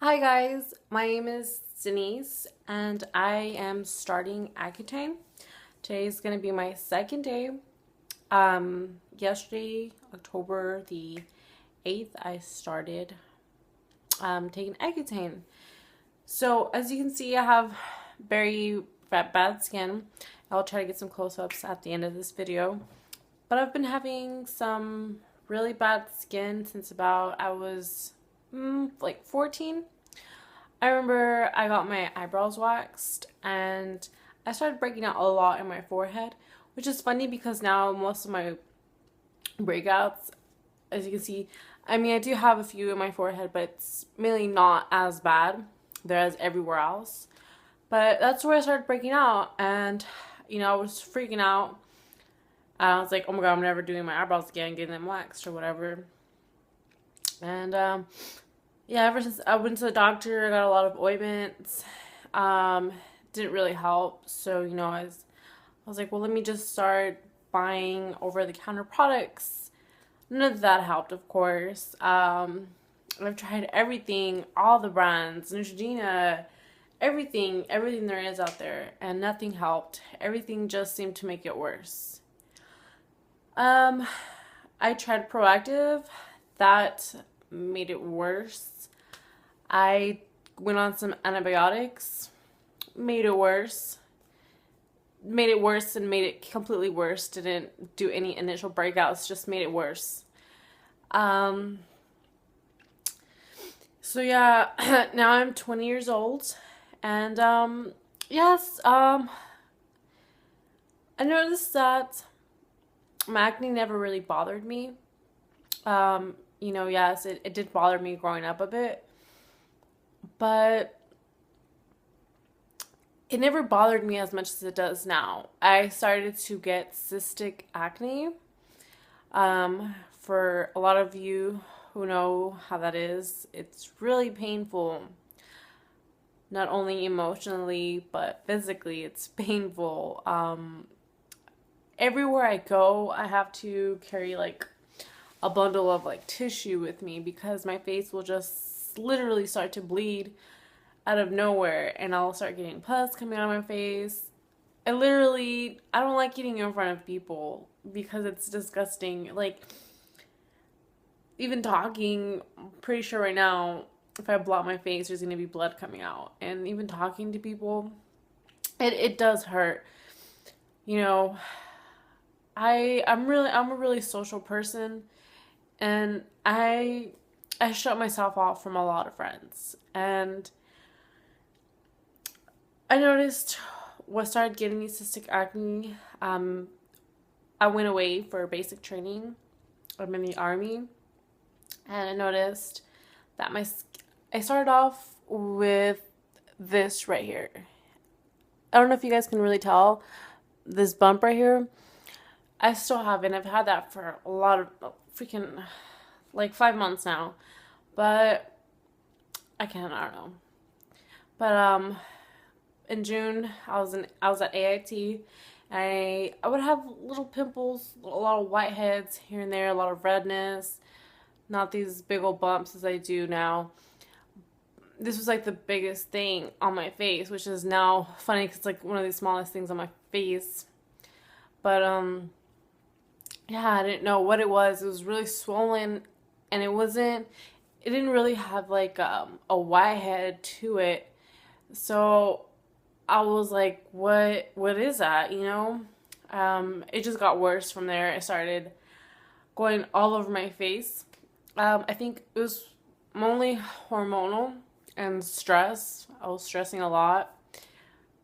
Hi guys, my name is Denise and I am starting Accutane. Today is going to be my second day. Yesterday, October the 8th, I started taking Accutane. So as you can see, I have very bad skin. I'll try to get some close-ups at the end of this video. But I've been having some really bad skin since about I was like 14. I remember I got my eyebrows waxed and I started breaking out a lot in my forehead, which is funny because now most of my breakouts, as you can see, I mean, I do have a few in my forehead, but it's mainly not as bad there as everywhere else. But that's where I started breaking out, and I was freaking out. I was like, oh my god, I'm never doing my eyebrows again, getting them waxed or whatever. And yeah, ever since I went to the doctor, I got a lot of ointments. Didn't really help. So, I was like, well, let me just start buying over-the-counter products. None of that helped, of course. I've tried everything, all the brands, Neutrogena, everything there is out there, and nothing helped. Everything just seemed to make it worse. I tried Proactive. That made it worse. I went on some antibiotics, made it worse. Made it worse and made it completely worse. Didn't do any initial breakouts, just made it worse. So yeah, now I'm 20 years old, and yes, I noticed that my acne never really bothered me. Yes, it did bother me growing up a bit, but it never bothered me as much as it does now. I started to get cystic acne. For a lot of you who know how that is, it's really painful. Not only emotionally, but physically, it's painful. Everywhere I go, I have to carry like a bundle of like tissue with me because my face will just literally start to bleed out of nowhere, and I'll start getting pus coming out of my face. I don't like eating in front of people because it's disgusting. Like, even talking, I'm pretty sure right now, if I blot my face, there's gonna be blood coming out. And even talking to people, it does hurt. I'm a really social person, and I shut myself off from a lot of friends. And I noticed what started getting me cystic acne. I went away for basic training. I'm in the army, and I noticed that I started off with this right here. I don't know if you guys can really tell this bump right here. I still have it. I've had that for a lot of freaking like 5 months now, but I don't know. But in June, I was at AIT. I would have little pimples, a lot of whiteheads here and there, a lot of redness, not these big old bumps as I do now. This was like the biggest thing on my face, which is now funny because it's like one of the smallest things on my face. But yeah, I didn't know what it was. It was really swollen, and it didn't really have like a whitehead to it. So I was like, what is that, It just got worse from there. It started going all over my face. I think it was mainly hormonal and stress. I was stressing a lot,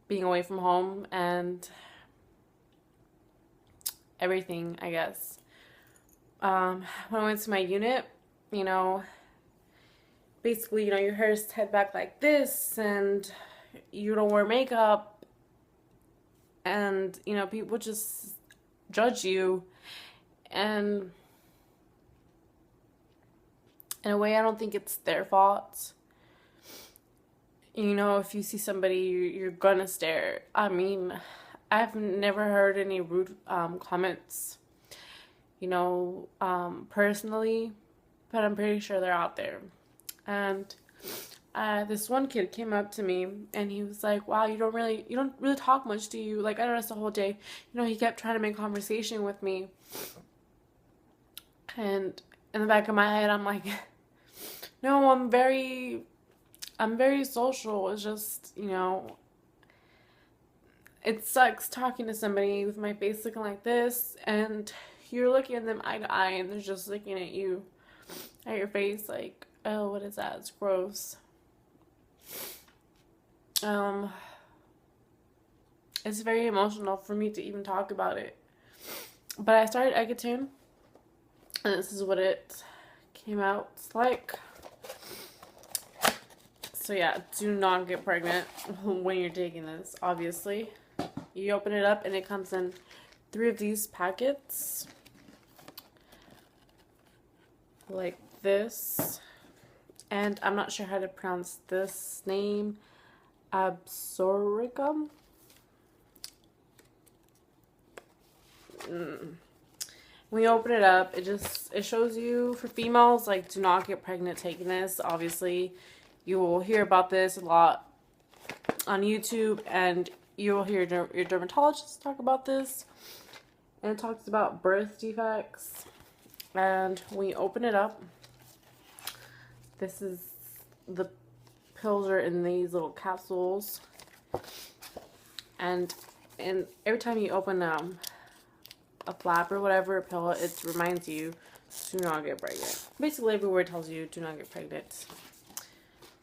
being away from home and everything, I guess. When I went to my unit, basically, your hair is tied back like this, and you don't wear makeup, and people just judge you, and in a way I don't think it's their fault. If you see somebody, you're gonna stare. I mean, I've never heard any rude comments, personally, but I'm pretty sure they're out there. And this one kid came up to me and he was like, "Wow, you don't really talk much, do you?" Like, I noticed the whole day, he kept trying to make conversation with me. And in the back of my head, I'm like, "No, I'm very social. It's just, it sucks talking to somebody with my face looking like this, and you're looking at them eye to eye, and they're just looking at you, at your face, like, oh, what is that? It's gross." It's very emotional for me to even talk about it. But I started Accutane, and this is what it came out like. So yeah, do not get pregnant when you're taking this, obviously. You open it up and it comes in 3 of these packets. Like this. And I'm not sure how to pronounce this name. Absoricum. When you open it up, it shows you, for females, like, do not get pregnant taking this. Obviously, you will hear about this a lot on YouTube, and you will hear your dermatologist talk about this. And it talks about birth defects. And when you open it up, this is, the pills are in these little capsules. And every time you open a flap or whatever, a pill, it reminds you, do not get pregnant. Basically, everywhere it tells you, do not get pregnant.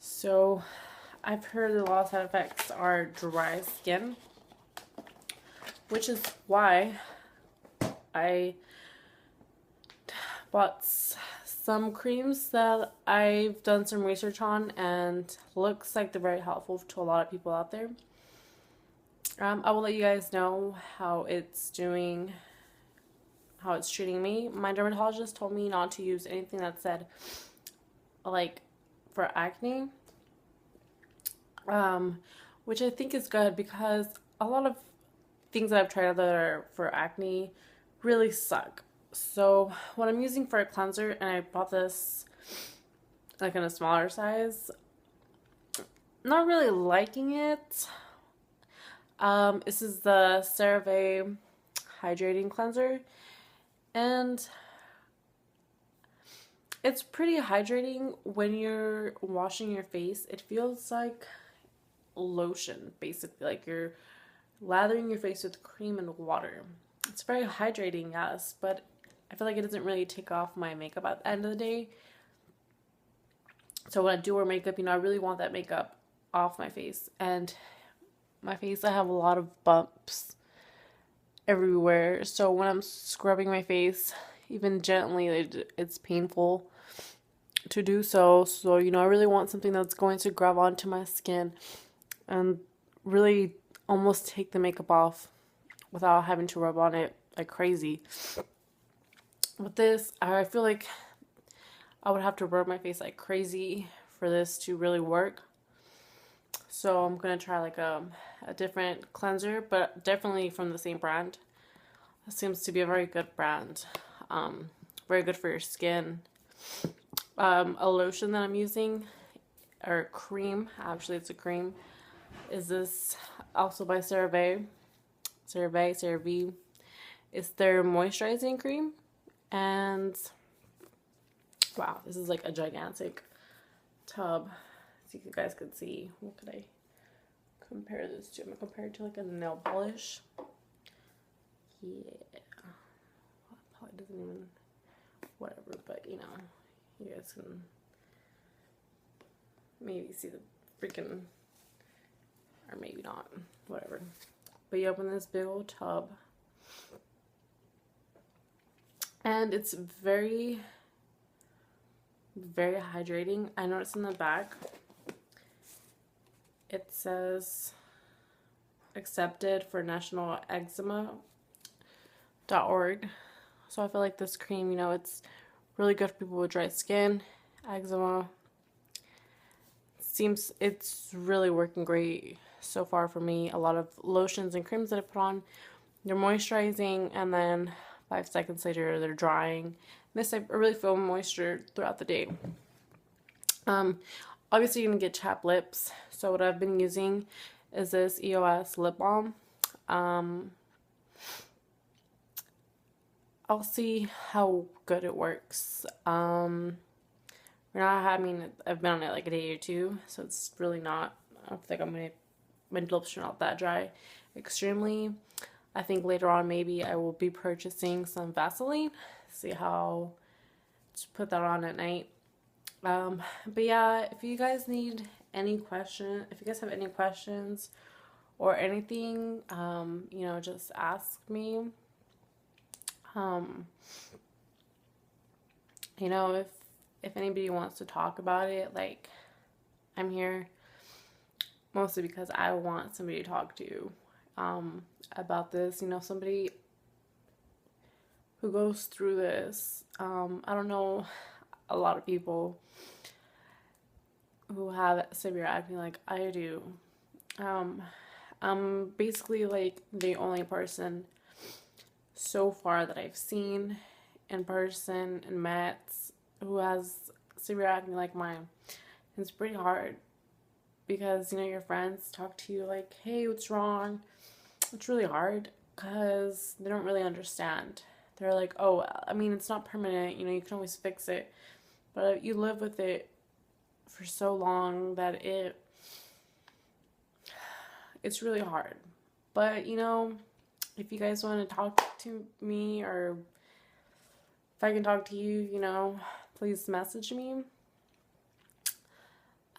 So, I've heard a lot of side effects are dry skin, which is why I bought some creams that I've done some research on, and looks like they're very helpful to a lot of people out there. I will let you guys know how it's doing, how it's treating me. My dermatologist told me not to use anything that said, like, for acne, which I think is good, because a lot of things that I've tried out that are for acne really suck. So what I'm using for a cleanser, and I bought this like in a smaller size, not really liking it. This is the CeraVe hydrating cleanser, and it's pretty hydrating. When you're washing your face, it feels like lotion, basically, like you're lathering your face with cream and water. It's very hydrating, yes, but I feel like it doesn't really take off my makeup at the end of the day. So when I do wear makeup, I really want that makeup off my face. And my face, I have a lot of bumps everywhere. So when I'm scrubbing my face, even gently, it's painful to do so. So, I really want something that's going to grab onto my skin and really almost take the makeup off without having to rub on it like crazy. With this, I feel like I would have to rub my face like crazy for this to really work. So I'm going to try like a different cleanser, but definitely from the same brand. It seems to be a very good brand. Very good for your skin. A lotion that I'm using, or cream, actually it's a cream, is this also by CeraVe. CeraVe. It's their moisturizing cream. And wow, this is like a gigantic tub. So you guys could see. What could I compare this to? I'm gonna compare it to like a nail polish. Yeah. Probably doesn't even, whatever, but you guys can maybe see the freaking, or maybe not, whatever. But you open this big old tub, and it's very, very hydrating. I noticed in the back, it says accepted for National Eczema.org. So I feel like this cream, it's really good for people with dry skin, eczema. Seems it's really working great so far for me. A lot of lotions and creams that I put on, they're moisturizing, and then 5 seconds later they're drying. This, I really feel moisture throughout the day. obviously you're gonna get chapped lips. So what I've been using is this EOS lip balm. I'll see how good it works. We're not having, I've been on it like a day or two, so it's really not, I don't think my lips are not that dry extremely. I think later on maybe I will be purchasing some Vaseline, see how to put that on at night. But yeah, if you guys need any question, if you guys have any questions or anything, you know, just ask me. You know, if anybody wants to talk about it, like, I'm here mostly because I want somebody to talk to about this. You know, somebody who goes through this. I don't know a lot of people who have severe acne like I do. I'm basically like the only person so far that I've seen in person and met who has severe acne like mine. It's pretty hard because, you know, your friends talk to you like, hey, what's wrong? It's really hard because they don't really understand. They're like, oh, I mean, it's not permanent, you know, you can always fix it. But you live with it for so long that it's really hard. But, you know, if you guys want to talk to me, or if I can talk to you, you know, please message me.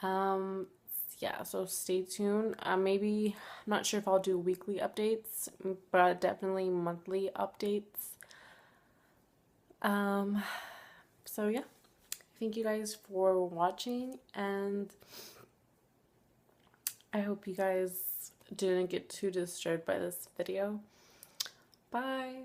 Yeah, so stay tuned. Maybe, I'm not sure if I'll do weekly updates, but definitely monthly updates. So yeah, thank you guys for watching, and I hope you guys didn't get too disturbed by this video. Bye.